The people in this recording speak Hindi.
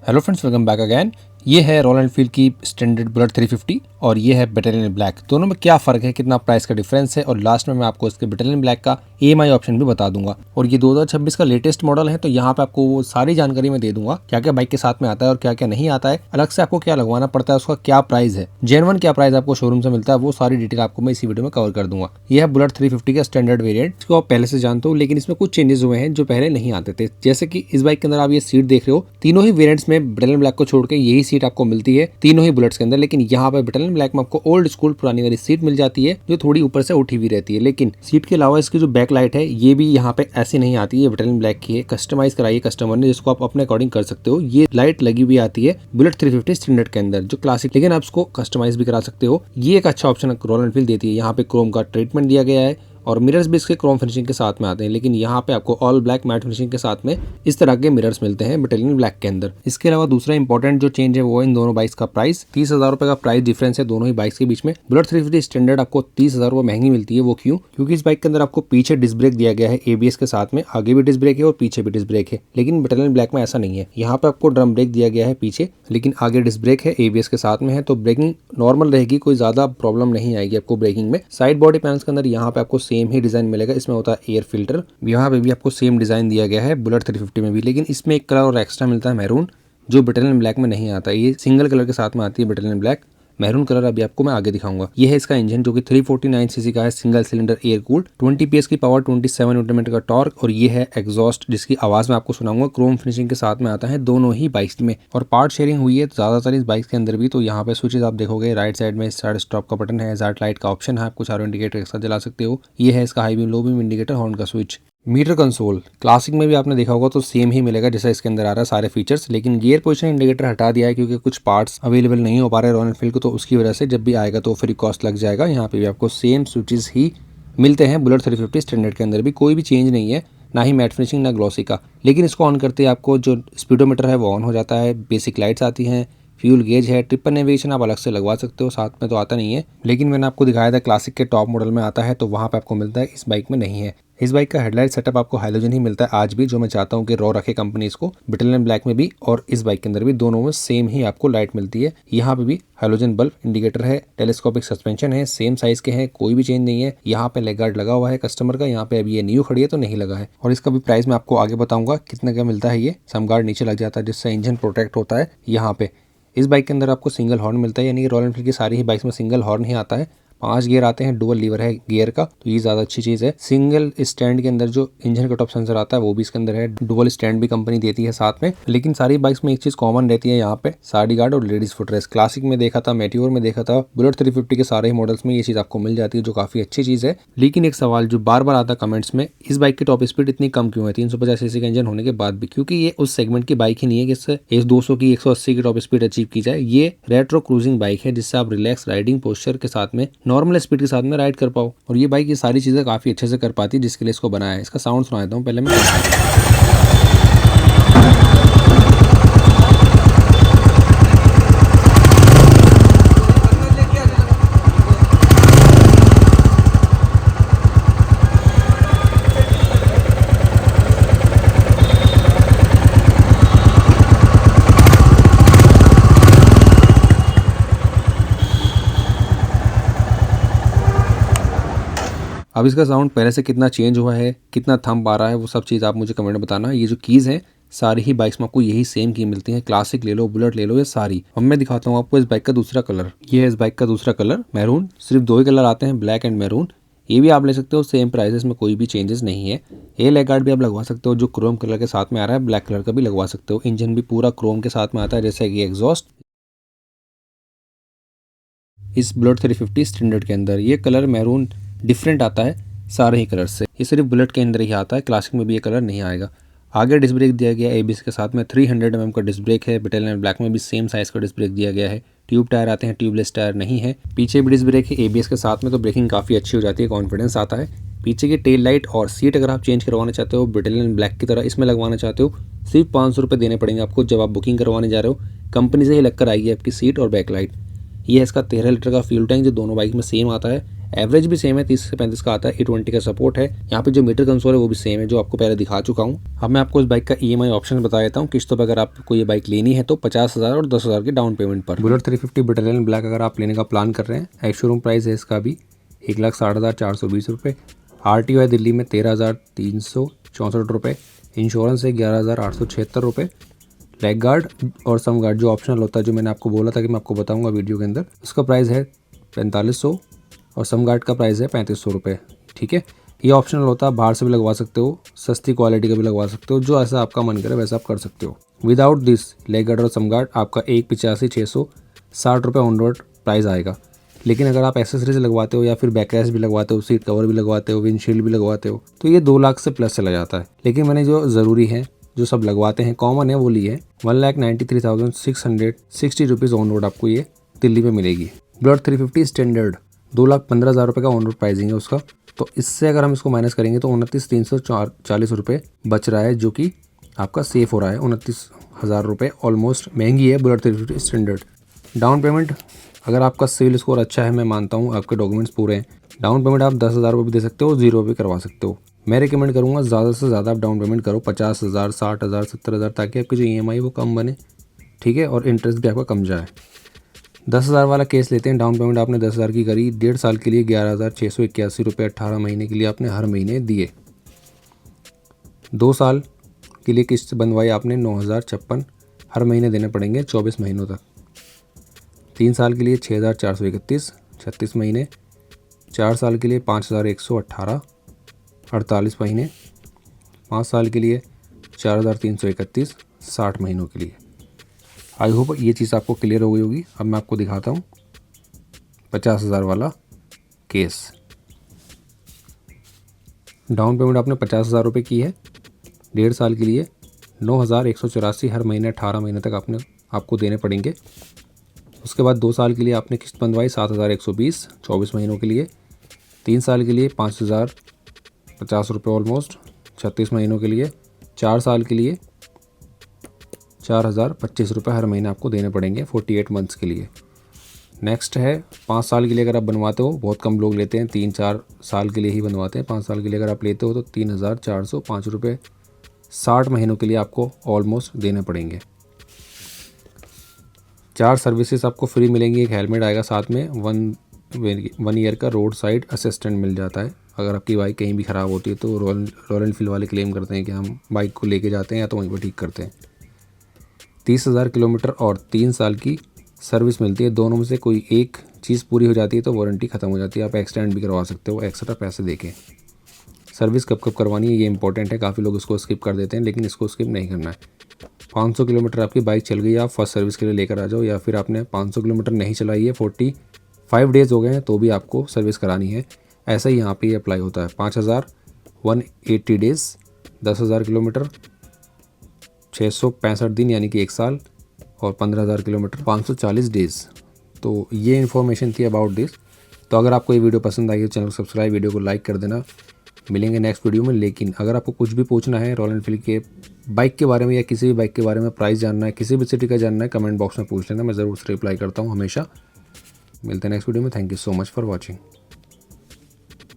Hello friends, welcome back again. ये है रॉयल एनफील्ड की स्टैंडर्ड बुलेट 350 और ये है बटालियन ब्लैक। दोनों में क्या फ़र्क है, कितना प्राइस का डिफरेंस है और लास्ट में मैं आपको इसके बटालियन ब्लैक का EMI ऑप्शन भी बता दूंगा। और ये 2026 का लेटेस्ट मॉडल है, तो यहाँ पे आपको वो सारी जानकारी मैं दे दूंगा, क्या क्या बाइक के साथ में आता है और क्या क्या नहीं आता है, अलग से आपको क्या लगवाना पड़ता है, उसका क्या प्राइस है, जेन्युइन क्या प्राइस आपको शोरूम से मिलता है, वो सारी डिटेल आपको मैं इसी वीडियो में कवर कर दूंगा। यह है बुलेट 350 का स्टैंडर्ड वेरियंट, जिसको आप पहले से जानते हो, लेकिन इसमें कुछ चेंजेस हुए हैं जो पहले नहीं आते थे। जैसे कि इस बाइक के अंदर आप ये सीट देख रहे हो, तीनों ही वेरिएंट्स में बटालियन ब्लैक को छोड़ के यही सीट आपको मिलती है तीनों ही बुलेट्स के अंदर। लेकिन यहाँ पे बटालियन ब्लैक में आपको ओल्ड स्कूल पुरानी वाली सीट मिल जाती है, जो थोड़ी ऊपर से उठी हुई रहती है। लेकिन सीट के अलावा इसकी जो बैक लाइट है ये भी यहाँ पे ऐसी नहीं आती है, बटालियन ब्लैक की है, कस्टमाइज कराई है कस्टमर ने, जिसको आप अपने अकॉर्डिंग कर सकते हो। ये लाइट लगी हुई आती है बुलेट 350 स्टैंडर्ड के अंदर जो क्लासिक, लेकिन आप इसको कस्टमाइज भी करा सकते हो। ये एक अच्छा ऑप्शन रॉयल एनफील्ड देती है। यहाँ पे क्रोम का ट्रीटमेंट दिया गया है और मिरर्स भी इसके क्रोम फिनिशिंग के साथ में आते हैं, लेकिन यहाँ पे आपको ऑल ब्लैक मैट फिनिशिंग के साथ में इस तरह के मिरर्स मिलते हैं बटालियन ब्लैक के अंदर। इसके अलावा दूसरा इंपॉर्टेंट जो चेंज है वो इन दोनों बाइक्स का प्राइस। 30,000 रुपए का प्राइस डिफरेंस है दोनों ही बाइक्स के बीच में। बुलेट 350 स्टैंडर्ड आपको 30,000 रुपए महंगी मिलती है। वो क्यों? क्योंकि इस बाइक के अंदर आपको पीछे डिस्क ब्रेक दिया गया है ABS के साथ में, आगे भी डिस्क ब्रेक है और पीछे भी डिस्क ब्रेक है। लेकिन बटालियन ब्लैक में ऐसा नहीं है। यहाँ पे आपको ड्रम ब्रेक दिया गया है पीछे, लेकिन आगे डिस्क ब्रेक है, ABS के साथ में है, तो ब्रेकिंग नॉर्मल रहेगी, कोई ज्यादा प्रॉब्लम नहीं आएगी आपको ब्रेकिंग में। साइड बॉडी पैनल्स के अंदर यहाँ पे आपको सेम ही डिजाइन मिलेगा। इसमें होता है एयर फिल्टर, यहाँ पे भी आपको सेम डिजाइन दिया गया है बुलेट 350 में भी, लेकिन इसमें एक कलर और एक्स्ट्रा मिलता है मैरून, जो बटालियन ब्लैक में नहीं आता। ये सिंगल कलर के साथ में आती है बटालियन ब्लैक। मैरून कलर अभी आपको मैं आगे दिखाऊंगा। ये है इसका इंजन, जो कि 349 सीसी का है, single cylinder air cooled, 20 PS की पावर, 27 न्यूटन मीटर का टॉर्क। और ये है एग्जॉस्ट, जिसकी आवाज मैं आपको सुनाऊंगा। क्रोम फिनिशिंग के साथ में आता है दोनों ही बाइक्स में, और पार्ट शेयरिंग हुई है ज्यादातर इस बाइक्स के अंदर भी। तो यहाँ पे स्विचेस आप देखोगे, राइट साइड में स्टार्ट स्टॉप का बटन है, हज़ार्ड लाइट का ऑप्शन है, आपको चारों इंडिकेटर एक साथ जला सकते हो। ये है इसका high beam, low beam indicator, horn का स्विच। मीटर कंसोल क्लासिक में भी आपने देखा होगा तो सेम ही मिलेगा जैसा इसके अंदर आ रहा है सारे फीचर्स, लेकिन गियर पोजीशन इंडिकेटर हटा दिया है क्योंकि कुछ पार्ट्स अवेलेबल नहीं हो पा रहे रॉयल एनफील्ड को, तो उसकी वजह से जब भी आएगा तो फ्री कॉस्ट लग जाएगा। यहाँ पे भी आपको सेम स्विचेस ही मिलते हैं बुलेट 350 स्टैंडर्ड के अंदर भी, कोई भी चेंज नहीं है, ना ही मैट फिनिशिंग ना ग्लॉसी का। लेकिन इसको ऑन करते ही आपको जो स्पीडोमीटर है वो ऑन हो जाता है, बेसिक लाइट्स आती हैं, फ्यूल गेज है, ट्रिपल नेविगेशन आप अलग से लगवा सकते हो, साथ में तो आता नहीं है। लेकिन मैंने आपको दिखाया था क्लासिक के टॉप मॉडल में आता है, तो वहाँ पे आपको मिलता है, इस बाइक में नहीं है। इस बाइक का हेडलाइट सेटअप आपको हाइलोजन ही मिलता है आज भी, जो मैं चाहता हूँ कि रॉ रखे कंपनी इसको। बटालियन ब्लैक में भी और इस बाइक के अंदर भी, दोनों में सेम ही आपको लाइट मिलती है। यहाँ पे भी हाइलोजन बल्ब इंडिकेटर है, टेलीस्कोपिक सस्पेंशन है, सेम साइज के हैं, कोई भी चेंज नहीं है। यहाँ पे लेग गार्ड लगा हुआ है कस्टमर का, यहाँ पे अभी ये न्यू खड़ी है तो नहीं लगा है। और इसका भी प्राइस मैं आपको आगे बताऊंगा कितने का मिलता है। ये सम गार्ड नीचे लग जाता है जिससे इंजन प्रोटेक्ट होता है। यहाँ पे इस बाइक के अंदर आपको सिंगल हॉर्न मिलता है, यानी कि रॉयल एनफील्ड की सारी ही बाइक्स में सिंगल हॉर्न ही आता है। 5 गियर आते हैं, डुअल लीवर है गियर का, तो ये ज़्यादा अच्छी चीज़ है। सिंगल स्टैंड के अंदर जो इंजन कट ऑफ सेंसर आता है वो भी इसके अंदर है, डुअल स्टैंड भी कंपनी देती है साथ में। लेकिन सारी बाइक्स में एक चीज़ कॉमन रहती है, यहाँ पे साइड गार्ड और लेडीज फुटरेस्ट। क्लासिक में देखा था, मेटियोर में देखा था, बुलेट 350 के सारे ही मॉडल्स में ये चीज़ आपको मिल जाती है, जो काफ़ी अच्छी चीज़ है। लेकिन एक सवाल जो बार बार आता है कमेंट्स में, इस बाइक की टॉप स्पीड इतनी कम क्यों है 350 सीसी का इंजन होने के बाद भी? क्योंकि ये उस सेगमेंट की बाइक ही नहीं है कि इससे 200 की 180 की टॉप स्पीड अचीव की जाए। ये रेट्रो क्रूजिंग बाइक है, जिससे आप रिलैक्स राइडिंग पोस्चर के साथ में नॉर्मल स्पीड के साथ में राइड कर पाओ। और ये बाइक ये सारी चीजें काफी अच्छे से कर पाती है, जिसके लिए इसको बनाया है। इसका साउंड सुना देता हूँ पहले मैं। अब इसका साउंड पहले से कितना चेंज हुआ है, कितना थंब आ रहा है, वो सब चीज़ आप मुझे कमेंट में बताना। ये जो कीज़ हैं सारी ही बाइक्स में आपको यही सेम की मिलती हैं, क्लासिक ले लो, बुलेट ले लो, ये सारी। अब मैं दिखाता हूँ आपको इस बाइक का दूसरा कलर। ये है इस बाइक का दूसरा कलर, मैरून। सिर्फ 2 ही कलर आते हैं, ब्लैक एंड मैरून। ये भी आप ले सकते हो, सेम प्राइसेस में कोई भी चेंजेस नहीं है। ये लेग गार्ड भी आप लगवा सकते हो, जो क्रोम कलर के साथ में आ रहा है, ब्लैक कलर का भी लगवा सकते हो। इंजन भी पूरा क्रोम के साथ में आता है, जैसे कि एग्जॉस्ट इस बुलेट 350 स्टैंडर्ड के अंदर। ये कलर मैरून डिफरेंट आता है सारे ही कलर से, ये सिर्फ बुलेट के अंदर ही आता है, क्लासिक में भी ये कलर नहीं आएगा। आगे डिस्क ब्रेक दिया गया है ABS के साथ में, 300 mm का डिस्क ब्रेक है। बटालियन ब्लैक में भी सेम साइज का डिस्क ब्रेक दिया गया है। ट्यूब टायर आते हैं, ट्यूबलेस टायर नहीं है। पीछे भी डिस्क ब्रेक है ABS के साथ में, तो ब्रेकिंग काफ़ी अच्छी हो जाती है, कॉन्फिडेंस आता है। पीछे की टेल लाइट और सीट अगर आप चेंज करवाना चाहते हो, बटालियन ब्लैक की तरह इसमें लगवाना चाहते हो, सिर्फ 500 रुपये देने पड़ेंगे आपको जब आप बुकिंग करवाने जा रहे हो। कंपनी से ही लगकर आएगी आपकी सीट और बैक लाइट। ये है इसका 13 लीटर का फ्यूल टैंक जो दोनों बाइक में सेम आता है। एवरेज भी सेम है, 30 से 35 का आता है। A20 का सपोर्ट है। यहाँ पे जो मीटर कंसोल है वो भी सेम है जो आपको पहले दिखा चुका हूँ। अब मैं आपको इस बाइक का EMI ऑप्शन बता देता हूँ। किस्तों पर अगर आपको ये बाइक लेनी है तो 50,000 और 10,000 के डाउन पेमेंट पर। बुलेट 350 बटालियन ब्लैक अगर आप लेने का प्लान कर रहे हैं, एक्स शोरूम प्राइस है इसका भी 1,60,420 रुपये। RTO है दिल्ली में 13,364 रुपये। इंश्योरेंस है 11,876 रुपये। लेग गार्ड और सम गार्ड जो ऑप्शनल होता है, जो मैंने आपको बोला था कि मैं आपको बताऊंगा वीडियो के अंदर, उसका प्राइस है 4500 और सम गार्ड का प्राइस है 3500 रुपये। ठीक है, ये ऑप्शनल होता है, बाहर से भी लगवा सकते हो, सस्ती क्वालिटी का भी लगवा सकते हो, जो ऐसा आपका मन करे वैसा आप कर सकते हो। विदाउट दिस लेग गार्ड और सम गार्ड आपका 1,85,660 रुपये ऑन रोड प्राइस आएगा। लेकिन अगर आप एक्सेसरीज लगवाते हो या फिर बैकरेस्ट भी लगवाते हो, सीट कवर भी लगवाते हो, विंडशील्ड भी लगवाते हो, तो ये 2 लाख से प्लस चला जाता है। लेकिन मैंने जो ज़रूरी है, जो सब लगवाते हैं, कॉमन है, वो ली है 1,93,660 रुपीज़ ऑन रोड आपको ये दिल्ली में मिलेगी। बुलेट 350 स्टैंडर्ड 2,15,000 रुपये का ऑन रोड प्राइसिंग है उसका। तो इससे अगर हम इसको माइनस करेंगे तो 29,340 रुपये बच रहा है, जो कि आपका सेफ हो रहा है। 29,000 रुपये ऑलमोस्ट महंगी है बुलेट 350 स्टैंडर्ड। डाउन पेमेंट अगर आपका सिविल स्कोर अच्छा है, मैं मानता हूँ आपके डॉक्यूमेंट्स पूरे हैं, डाउन पेमेंट आप 10,000 रुपये भी दे सकते हो, 0 भी करवा सकते हो। मैं रिकमेंड करूँगा ज़्यादा से ज़्यादा आप डाउन पेमेंट करो, 50,000, 60,000, 70,000, ताकि आपकी जो EMI वो कम बने। ठीक है, और इंटरेस्ट भी आपका कम जाए। 10,000 वाला केस लेते हैं। डाउन पेमेंट आपने 10,000 की करी, 1.5 साल के लिए 11,681 रुपये 18 महीने के लिए आपने हर महीने दिए। 2 साल के लिए किस्त बनवाई आपने 9,056 हर महीने देने पड़ेंगे 24 महीनों तक। 3 साल के लिए 6,431 36 महीने। 4 साल के लिए 5,118 48 महीने। 5 साल के लिए 4,331 60 महीनों के लिए। आई होप ये चीज़ आपको क्लियर हो गई होगी। अब मैं आपको दिखाता हूँ 50,000 वाला केस। डाउन पेमेंट आपने 50,000 रुपये की है, 1.5 साल के लिए 9,184 हर महीने 18 महीने तक आपको देने पड़ेंगे। उसके बाद 2 साल के लिए आपने किस्त बंधवाई 7,120 24 महीनों के लिए। 3 साल के लिए 5,050 रुपये ऑलमोस्ट 36 महीनों के लिए। 4 साल के लिए 4,025 रुपये हर महीने आपको देने पड़ेंगे 48 मंथ्स के लिए। नेक्स्ट है 5 साल के लिए अगर आप बनवाते हो, बहुत कम लोग लेते हैं, 3-4 साल के लिए ही बनवाते हैं। 5 साल के लिए अगर आप लेते हो तो 3,405 रुपये 60 महीनों के लिए आपको ऑलमोस्ट देने पड़ेंगे। 4 सर्विसेज आपको फ्री मिलेंगी। एक हेलमेट आएगा साथ में, 1 ईयर का रोड साइड असिस्टेंट मिल जाता है। अगर आपकी बाइक कहीं भी ख़राब होती है तो रॉयल एनफील्ड वाले क्लेम करते हैं कि हम बाइक को लेके जाते हैं या तो वहीं पर ठीक करते हैं। 30,000 किलोमीटर और 3 साल की सर्विस मिलती है। दोनों में से कोई एक चीज़ पूरी हो जाती है तो वारंटी ख़त्म हो जाती है, आप एक्सटेंड भी करवा सकते हो एक्स्ट्रा पैसे देके। सर्विस कब कब करवानी है ये इंपॉर्टेंट है, काफ़ी लोग इसको स्किप कर देते हैं, लेकिन इसको स्किप नहीं करना है। 500 किलोमीटर आपकी बाइक चल गई, आप फर्स्ट सर्विस के लिए लेकर आ जाओ, या फिर आपने 500 किलोमीटर नहीं चलाई है, 45 डेज़ हो गए हैं तो भी आपको सर्विस करानी है। ऐसा ही यहाँ पे अप्लाई होता है। 5,180 डेज़, 10,000 किलोमीटर, 665 दिन यानी कि 1 साल, और 15,000 किलोमीटर 540 डेज़। तो ये इन्फॉर्मेशन थी अबाउट दिस। तो अगर आपको ये वीडियो पसंद आई तो चैनल को सब्सक्राइब, वीडियो को लाइक कर देना। मिलेंगे नेक्स्ट वीडियो में। लेकिन अगर आपको कुछ भी पूछना है रॉयल एनफील्ड के बाइक के बारे में या किसी भी बाइक के बारे में, प्राइस जानना है, किसी भी सिटी का जानना है, कमेंट बॉक्स में पूछ लेना, मैं ज़रूर से रिप्लाई करता हूँ हमेशा। मिलते हैं नेक्स्ट वीडियो में। Thank you so much for watching.